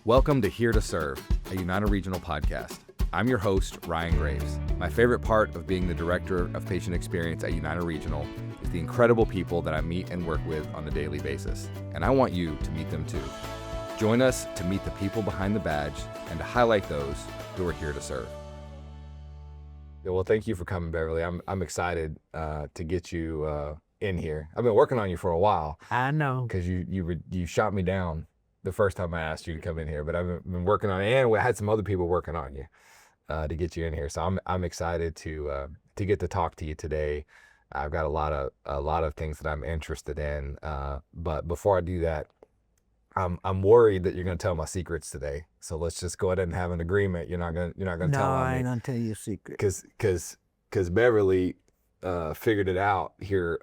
Welcome to Here to Serve, a United Regional podcast. I'm your host, Ryan Graves. My favorite part of being the Director of Patient Experience at United Regional is the incredible people that I meet and work with on a daily basis, and I want you to meet them too. Join us to meet the people behind the badge and to highlight those who are here to serve. Yeah, well, thank you for coming, Beverly. I'm excited to get you in here. I've been working on you for a while. I know. Because you shot me down the first time I asked you to come in here, but I've been working on it, and we had some other people working on you to get you in here. So I'm excited to get to talk to you today. I've got a lot of things that I'm interested in, but before I do that, I'm worried that you're going to tell my secrets today. So let's just go ahead and have an agreement. You're not going to tell me. No, I ain't gonna tell you a secret. Because Beverly figured it out here,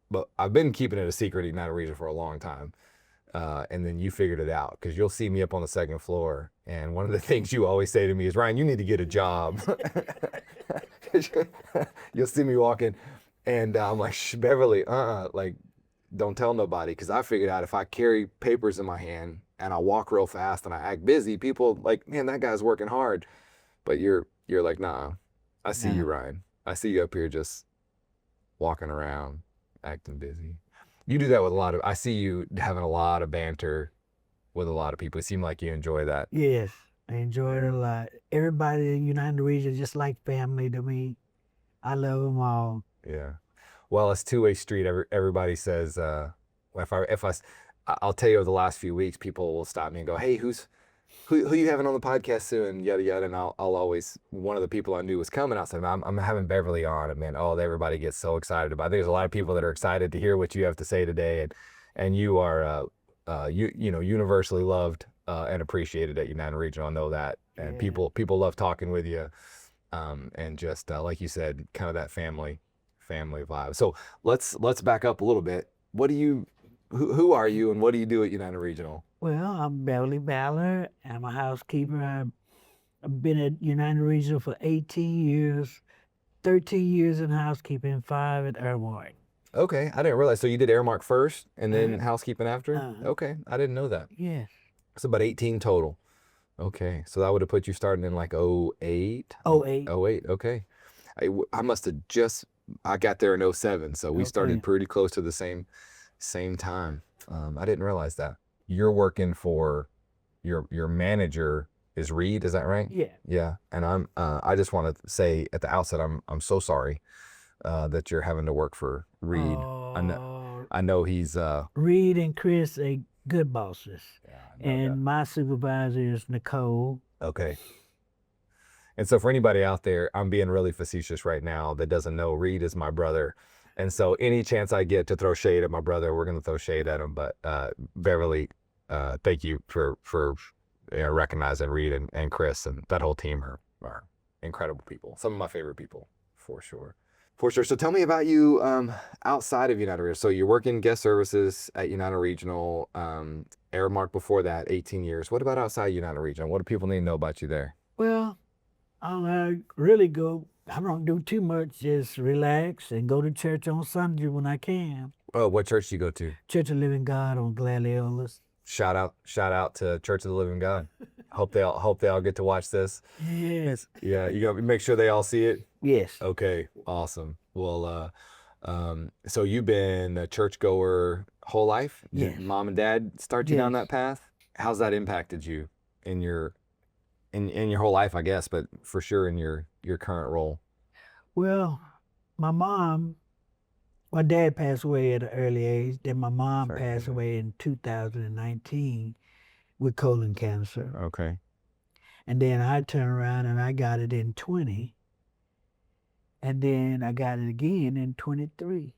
but I've been keeping it a secret at United Region for a long time. And then you figured it out, because you'll see me up on the second floor. And one of the things you always say to me is, Ryan, you need to get a job. You'll see me walking and I'm like, Beverly, like, don't tell nobody. Because I figured out if I carry papers in my hand and I walk real fast and I act busy, people like, man, that guy's working hard. But you're like, nah, I see you, Ryan. I see you up here just walking around, acting busy. You do that with I see you having a lot of banter with a lot of people. It seems like you enjoy that. Yes, I enjoy it a lot. Everybody in United Region just like family to me. I love them all. Yeah. Well, it's two-way street. Everybody says, I'll tell you over the last few weeks, people will stop me and go, hey, who you having on the podcast soon? Yada, yada. And I'll always, one of the people I knew was coming. I said, I'm having Beverly on. And man, everybody gets so excited about it. I think there's a lot of people that are excited to hear what you have to say today. And you are, universally loved and appreciated at United Regional. I know that. And people love talking with you. And just like you said, kind of that family vibe. So let's back up a little bit. Who are you and what do you do at United Regional? Well, I'm Beverly Ballard. I'm a housekeeper. I've been at United Regional for 18 years, 13 years in housekeeping, 5 at Airmark. Okay, I didn't realize. So you did Airmark first and then housekeeping after? Okay, I didn't know that. Yes. It's about 18 total. Okay, so that would have put you starting in like 08? 08. 08, okay. I must have I got there in 07, so we started pretty close to the same time. I didn't realize that. You're working for your manager is Reed, is that right? Yeah. Yeah. And I just want to say at the outset, I'm so sorry that you're having to work for Reed. I know he's Reed and Chris are good bosses. Yeah, and my supervisor is Nicole. Okay. And so for anybody out there, I'm being really facetious right now that doesn't know, Reed is my brother. And so any chance I get to throw shade at my brother, we're going to throw shade at him. But Beverly, thank you for recognizing Reed and Chris, and that whole team are incredible people. Some of my favorite people, for sure. So tell me about you outside of United Regional. So you're working guest services at United Regional, Airmark before that, 18 years. What about outside United Regional? What do people need to know about you there? Well, I don't do too much, just relax and go to church on Sunday when I can. Oh, what church do you go to? Church of Living God on Gladiolas. Shout out to Church of the Living God. Hope they all get to watch this. Yes. Yeah, you got to make sure they all see it? Yes. Okay, awesome. Well, so you've been a churchgoer whole life? Yes. Did mom and dad start you down that path? How's that impacted you in your whole life, I guess, but for sure in your current role? Well, my dad passed away at an early age. Then my mom passed away in 2019 with colon cancer. Okay. And then I turned around and I got it in 20. And then I got it again in 23.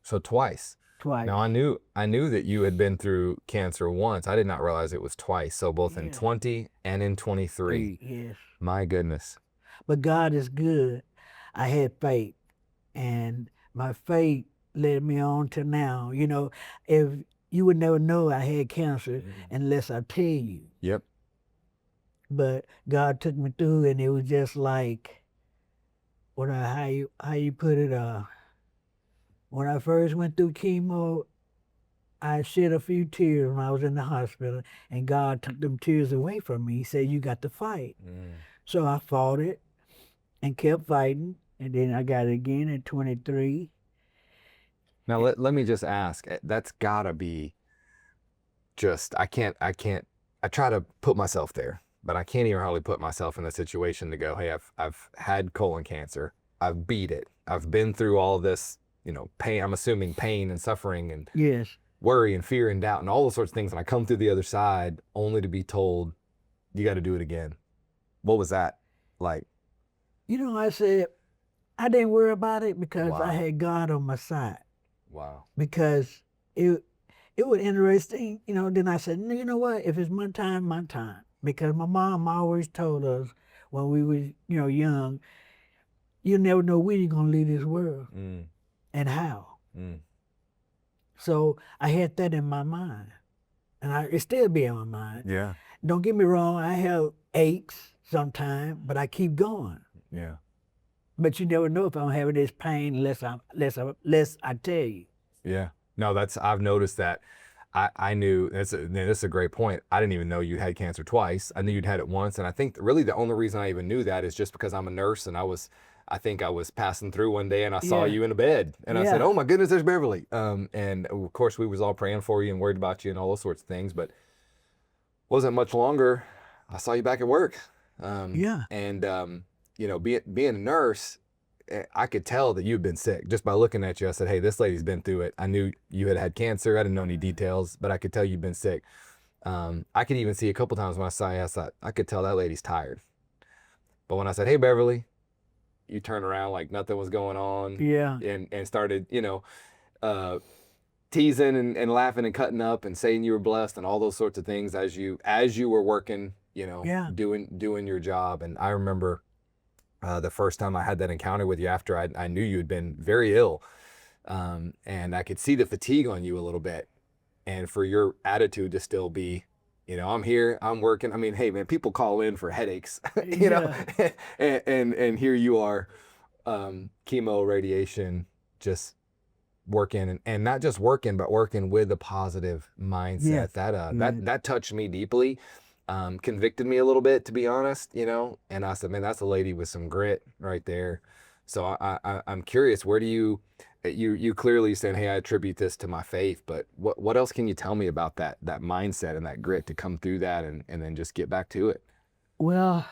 So twice. Now I knew that you had been through cancer once. I did not realize it was twice. So both in 20 and in 23. Yes. My goodness. But God is good. I had faith, and my faith led me on to now. You know, if you would never know I had cancer unless I tell you. Yep. But God took me through, and it was just like, how you put it, when I first went through chemo, I shed a few tears when I was in the hospital, and God took them tears away from me. He said, "You got to fight." So I fought it and kept fighting, and then I got it again at 23. Now let me just ask. That's gotta be just I try to put myself there, but I can't even hardly put myself in the situation to go, hey, I've had colon cancer. I've beat it. I've been through all this, pain. I'm assuming pain and suffering and Yes. worry and fear and doubt and all those sorts of things. And I come through the other side only to be told, you got to do it again. What was that like? I said, I didn't worry about it because Wow. I had God on my side. Wow. Because it was interesting, then I said, "No, you know what, if it's my time, my time." Because my mom always told us when we was, young, you never know when you're going to leave this world and how. So I had that in my mind, and it still be in my mind. Yeah. Don't get me wrong, I have aches sometimes, but I keep going. Yeah. But you never know if I'm having this pain unless I tell you. Yeah. No, I've noticed that. I knew that's a great point. I didn't even know you had cancer twice. I knew you'd had it once, and I think really the only reason I even knew that is just because I'm a nurse, and I think I was passing through one day and I saw Yeah. you in a bed, and I said, Yeah. "Oh my goodness, there's Beverly." And of course we was all praying for you and worried about you and all those sorts of things, but wasn't much longer. I saw you back at work. Yeah. And being a nurse, I could tell that you'd been sick just by looking at you. I said, "Hey, this lady's been through it." I knew you had cancer. I didn't know any details, but I could tell you'd been sick. I could even see a couple times when I saw you, I thought, I could tell that lady's tired. But when I said, "Hey, Beverly," you turned around like nothing was going on. Yeah. And started, teasing and laughing and cutting up and saying you were blessed and all those sorts of things as you were working, Yeah. doing your job. And I remember the first time I had that encounter with you after I knew you had been very ill, and I could see the fatigue on you a little bit, and for your attitude to still be, I'm here, I'm working. I mean, hey man, people call in for headaches, Yeah. and here you are, chemo, radiation, just working and not just working, but working with a positive mindset. Yeah. That touched me deeply. Convicted me a little bit, to be honest, and I said, man, that's a lady with some grit right there. So I'm curious, where do you clearly saying, hey, I attribute this to my faith, but what else can you tell me about that mindset and that grit to come through that and then just get back to it? Well,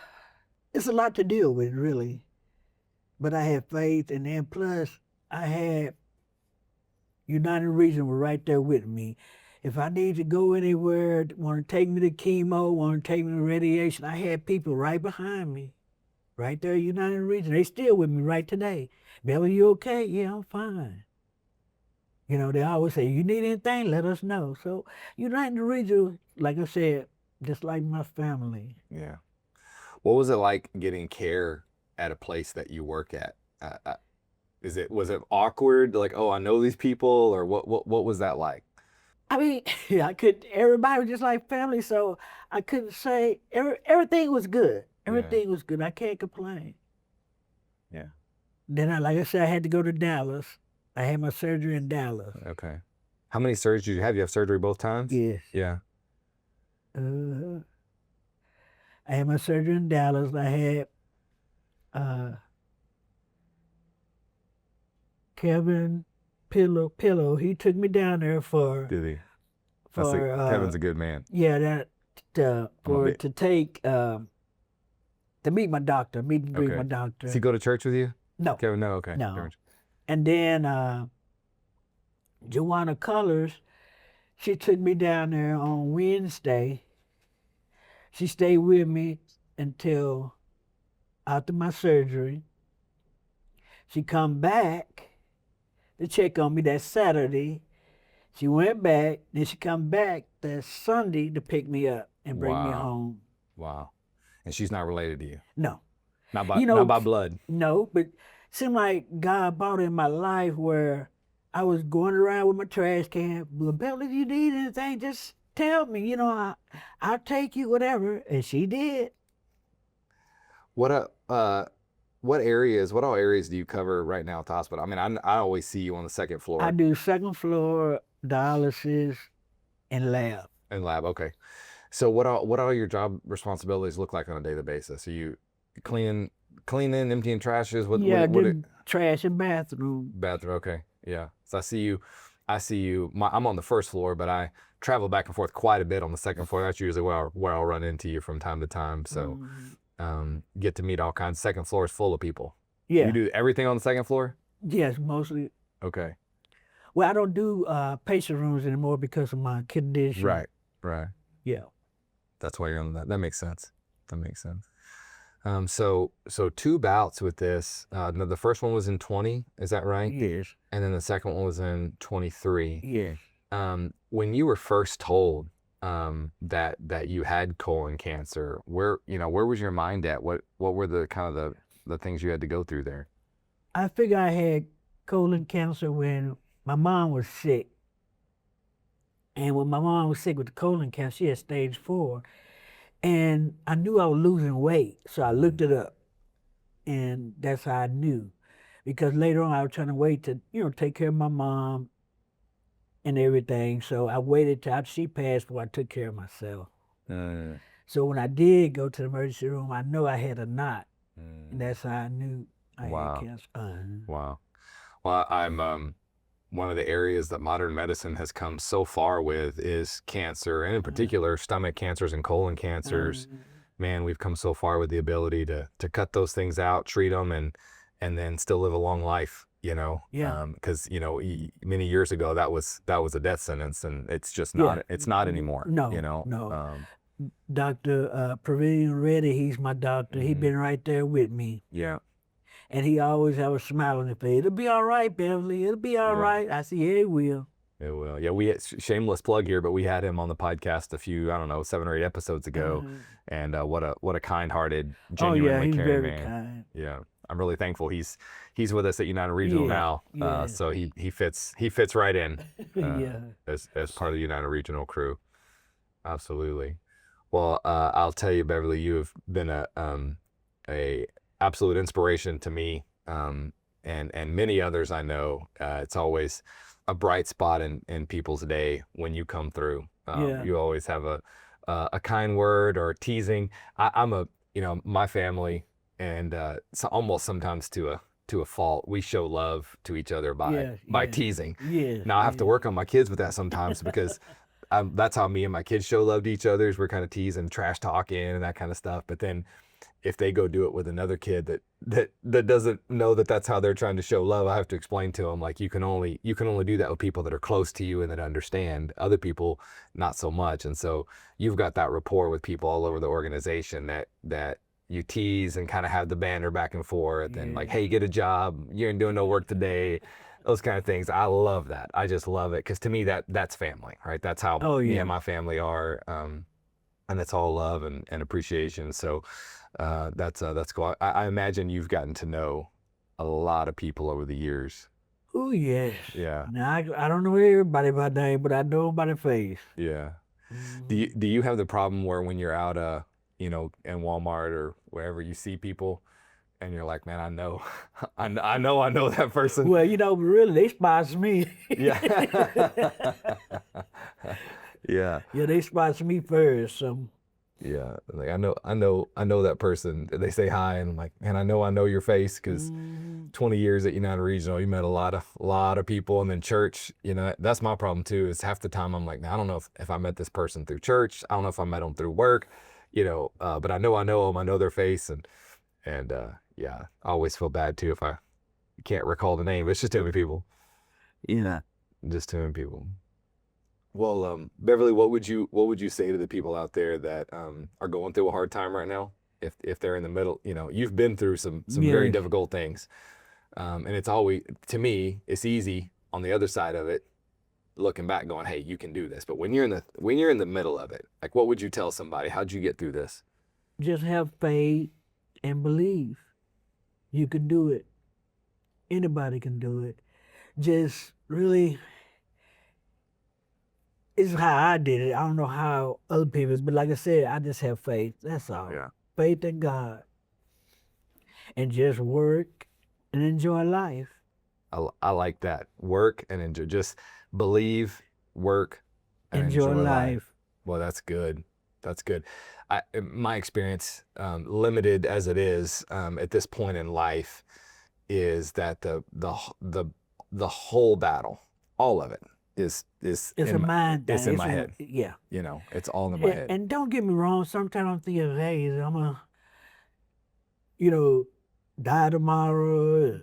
it's a lot to deal with, really. But I had faith, and then plus I had United Region were right there with me. If I need to go anywhere, want to take me to chemo, want to take me to radiation, I had people right behind me, right there, United Region. They still with me right today. Beverly, you okay? Yeah, I'm fine. They always say, you need anything, let us know. So United Region, like I said, just like my family. Yeah. What was it like getting care at a place that you work at? Was it awkward? Like, oh, I know these people, or what was that like? I mean, everybody was just like family, so I couldn't say, everything was good. Everything was good. I can't complain. Yeah. Then, like I said, I had to go to Dallas. I had my surgery in Dallas. Okay. How many surgeries did you have? You have surgery both times? Yes. Yeah. I had my surgery in Dallas. I had Kevin Pillow. He took me down there Did he? for Kevin's a good man. yeah, to take to meet my doctor, meet and greet my doctor. Does he go to church with you? No. Kevin, no, okay. No. And then Joanna Colors, she took me down there on Wednesday. She stayed with me until after my surgery. She come back to check on me that Saturday. She went back, then she come back that Sunday to pick me up and bring me home. Wow. And she's not related to you? No. Not by blood? No, but it seemed like God brought in my life where I was going around with my trash can. Well, Beverly, if you need anything, just tell me. I'll take you, whatever. And she did. What all areas do you cover right now at the hospital? I mean, I always see you on the second floor. I do second floor, dialysis, and lab. And lab, okay. So what all your job responsibilities look like on a daily basis? Are you cleaning, emptying trashes? Yeah, I did trash and bathroom. Bathroom, okay. Yeah. So I see you. I'm on the first floor, but I travel back and forth quite a bit on the second floor. That's usually where I'll run into you from time to time. So get to meet all kinds. Second floor is full of people. Yeah. You do everything on the second floor? Yes, mostly. Okay. Well, I don't do patient rooms anymore because of my condition. Right. Yeah. That's why you're on that. That makes sense. So 2 bouts with this. No, the first one was in 20, is that right? Yes. And then the second one was in 23. Yes. When you were first told that you had colon cancer, where was your mind at? What were the kind of the things you had to go through there? I figured I had colon cancer when my mom was sick. And when my mom was sick with the colon cancer, she had stage 4. And I knew I was losing weight, so I looked it up. And that's how I knew. Because later on, I was trying to wait to, take care of my mom and everything. So I waited till after she passed before I took care of myself. So when I did go to the emergency room, I know I had a knot. And that's how I knew I had cancer. Wow. Well, I'm one of the areas that modern medicine has come so far with is cancer, and in particular, stomach cancers and colon cancers. Man, we've come so far with the ability to cut those things out, treat them, and then still live a long life. Yeah. Because many years ago that was a death sentence, and it's just not. It's not anymore. No. No. Dr. Praveen Reddy, he's my doctor. He's been right there with me. Yeah. And he always have a smile on his face. It'll be all right, Beverly. It'll be all right. I said, yeah, it will. It will. Yeah, we shameless plug here, but we had him on the podcast a few, 7 or 8 episodes ago, and what a kind-hearted, genuinely he's caring very man. kind. Yeah, I'm really thankful. He's with us at United Regional now, so he fits right in as part of the United Regional crew. Absolutely. Well, I'll tell you, Beverly, you have been a absolute inspiration to me, and many others I know. It's always a bright spot in people's day when you come through. You always have a kind word or teasing. I'm my family, and so almost sometimes to a fault, we show love to each other by teasing. Now I have to work on my kids with that sometimes because that's how me and my kids show love to each other. Is we're kind of teasing, trash talking, and that kind of stuff. But then if they go do it with another kid that doesn't know that that's how they're trying to show love, I have to explain to them, like, you can only do that with people that are close to you and that understand. Other people, not so much. And so you've got that rapport with people all over the organization that you tease and kind of have the banter back and forth and like, hey, get a job, you ain't doing no work today, those kind of things. I love that. I just love it, because to me that's family, right? That's how me and my family are, and it's all love and appreciation. So that's cool. I imagine you've gotten to know a lot of people over the years. Oh, yes. Yeah. Now, I don't know everybody by name, but I know them by their face. Yeah. Do you have the problem where when you're out, in Walmart or wherever, you see people and you're like, man, I know that person? Well, really, they spots me. Yeah. Yeah. Yeah, they spots me first. So. Yeah, like I know that person. They say hi, and I'm like, man, I know your face, because 20 years at United Regional, you met a lot of people, and then church. That's my problem too. Is half the time I'm like, I don't know if I met this person through church. I don't know if I met them through work. But I know them. I know their face, and I always feel bad too if I can't recall the name. It's just too many people. Yeah, just too many people. Well, Beverly, what would you say to the people out there that are going through a hard time right now? If they're in the middle, you've been through some very difficult things, and it's always, to me, it's easy on the other side of it, looking back, going, hey, you can do this. But when you're in the middle of it, like, what would you tell somebody? How'd you get through this? Just have faith and believe. You can do it. Anybody can do it. Just really. It's how I did it. I don't know how other people, but like I said, I just have faith. That's all. Yeah. Faith in God. And just work and enjoy life. I like that. Work and enjoy. Just believe work, and Enjoy enjoy life. life. Well, that's good. That's good. My experience, limited as it is at this point in life, is that the whole battle, all of it, is It's a mind thing. it's in my head. Yeah. You know, it's all in my head. And don't get me wrong, sometimes I'm thinking, hey, I'm going to, you know, die tomorrow,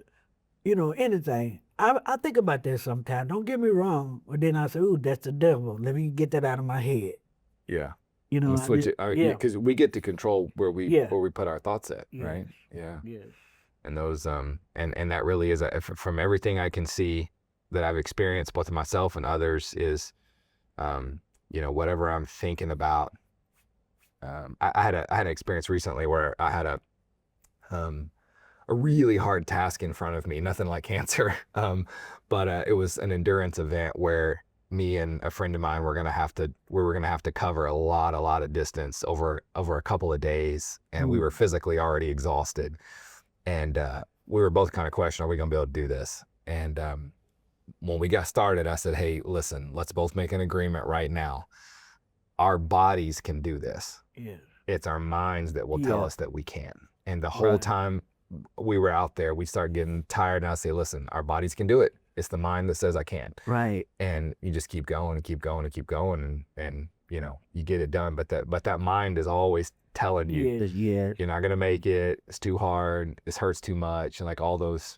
you know, anything. I think about that sometimes. Don't get me wrong. But then I say, ooh, that's the devil. Let me get that out of my head. Yeah. You know, Switch it. yeah. Because we get to control where we put our thoughts at, Yes. right? Yeah. Yes. And those and that really is from everything I can see that I've experienced both myself and others is you know, whatever I'm thinking about. I had an experience recently where I had a really hard task in front of me, nothing like cancer, but it was an endurance event where me and a friend of mine were gonna have to cover a lot of distance over a couple of days, and we were physically already exhausted, and we were both kind of questioning, are we gonna be able to do this? And when we got started, I said, hey, listen, let's both make an agreement right now. Our bodies can do this. Yes. It's our minds that will tell us that we can't. And the whole time we were out there, we started getting tired, and I say, listen, our bodies can do it. It's the mind that says I can't. Right. And you just keep going and keep going and keep going, and you know, you get it done. But that mind is always telling you, you're not gonna make it. It's too hard. This hurts too much, and like all those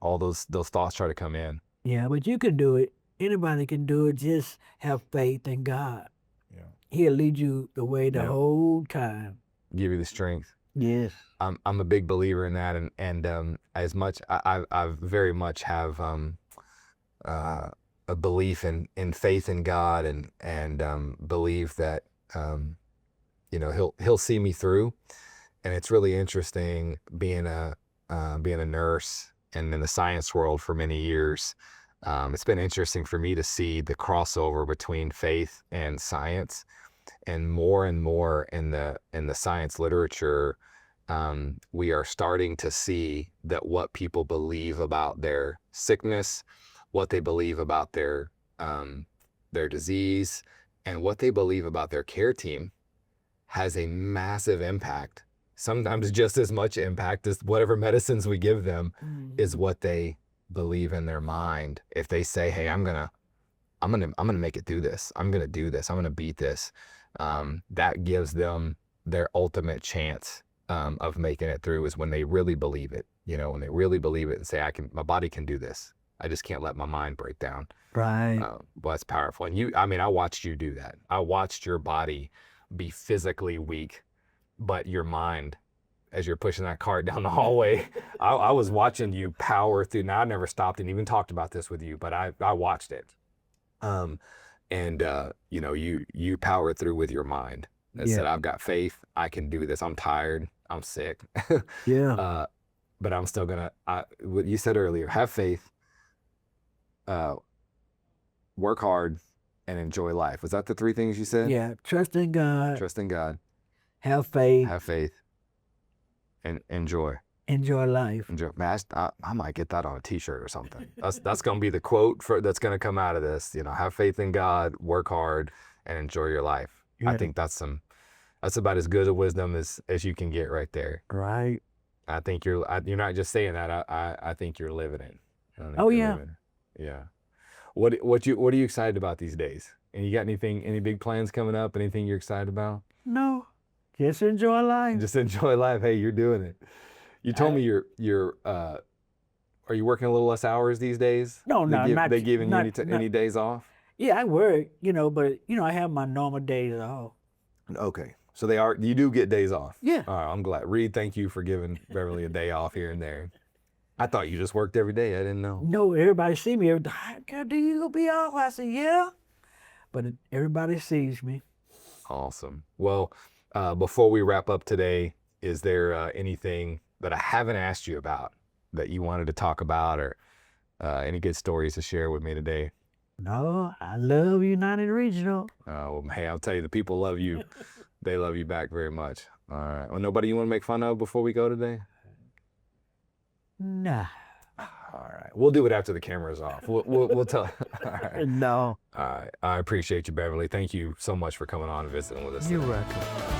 thoughts try to come in. Yeah, but you can do it. Anybody can do it. Just have faith in God. Yeah. He'll lead you the way the whole time. Give you the strength. Yes. I'm a big believer in that, and as much I very much have a belief in faith in God, and believe that you know, he'll see me through. And it's really interesting being a nurse and in the science world for many years. It's been interesting for me to see the crossover between faith and science, and more in the science literature. We are starting to see that what people believe about their sickness, what they believe about their disease, and what they believe about their care team has a massive impact. Sometimes just as much impact as whatever medicines we give them is what they believe in their mind. If they say, hey, I'm gonna make it through this, I'm gonna do this, I'm gonna beat this, that gives them their ultimate chance of making it through, is when they really believe it. You know, when they really believe it and say, my body can do this. I just can't let my mind break down. Right. Well, that's powerful. And I watched you do that. I watched your body be physically weak, but your mind, as you're pushing that cart down the hallway, I was watching you power through. Now, I never stopped and even talked about this with you, but I watched it. You know, you powered through with your mind that said, I've got faith, I can do this. I'm tired, I'm sick. But I'm still gonna, what you said earlier, have faith, work hard, and enjoy life. Was that the three things you said? Yeah. Trust in God. Trust in God. Have faith. Have faith. And enjoy. Enjoy life. Enjoy. Man, I might get that on a T-shirt or something. That's gonna be the quote that's gonna come out of this. You know, have faith in God, work hard, and enjoy your life. Yeah. I think that's about as good a wisdom as you can get right there. Right. I think you're not just saying that. I think you're living it. Oh yeah. Yeah. What are you excited about these days? And you got any big plans coming up? Anything you're excited about? No. Just enjoy life. Just enjoy life. Hey, you're doing it. You told me you're are you working a little less hours these days? No, they giving you any days off? Yeah, I work, but I have my normal days off. Okay. So you do get days off? Yeah. All right, I'm glad. Reed, thank you for giving Beverly a day off here and there. I thought you just worked every day. I didn't know. No, everybody see me every day. God, do you gonna be off? I said, yeah. But everybody sees me. Awesome. Well, before we wrap up today, is there anything that I haven't asked you about that you wanted to talk about, or any good stories to share with me today? No, I love United Regional. Well, hey, I'll tell you, the people love you. They love you back very much. All right. Well, nobody you want to make fun of before we go today? Nah. All right. We'll do it after the camera's off. We'll tell. All right. No, All right. I appreciate you, Beverly. Thank you so much for coming on and visiting with us you're today. welcome.